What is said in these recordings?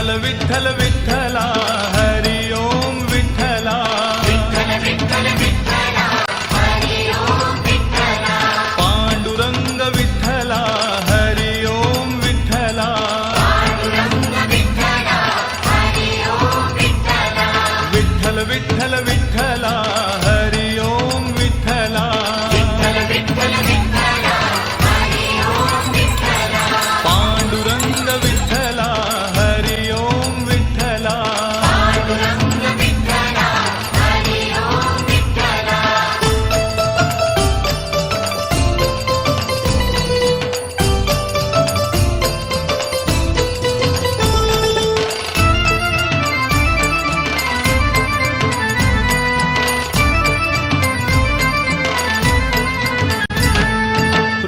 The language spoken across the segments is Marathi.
विठ्ठल विठ्ठल विठ्ठला हरि ओम विठ्ठला विठ्ठल विठ्ठल विठ्ठला हरि ओम विठ्ठला पांडुरंग विठ्ठला हरि ओम विठ्ठला पांडुरंग विठ्ठला हरि ओम विठ्ठला विठ्ठल विठ्ठल विठ्ठला हरि ओम विठ्ठला विठ्ठल विठ्ठल विठ्ठला हरि ओम विठ्ठला पांडुरंग विठ्ठला हरि ओम विठ्ठला पांडुरंग विठ्ठला हरि ओम विठ्ठला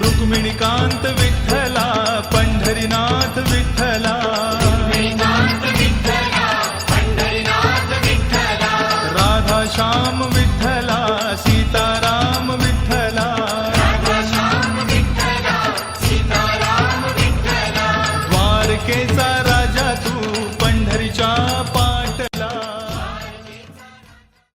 रुक्मिणीकांत विठ्ठला पंढरीनाथ विठ्ठला श्रीनाथ विठ्ठला पंढरीनाथ विठ्ठला राधाश्याम विठ्ठला सीताराम विठ्ठला राधाश्याम विठ्ठला सीताराम विठ्ठला द्वारकेचा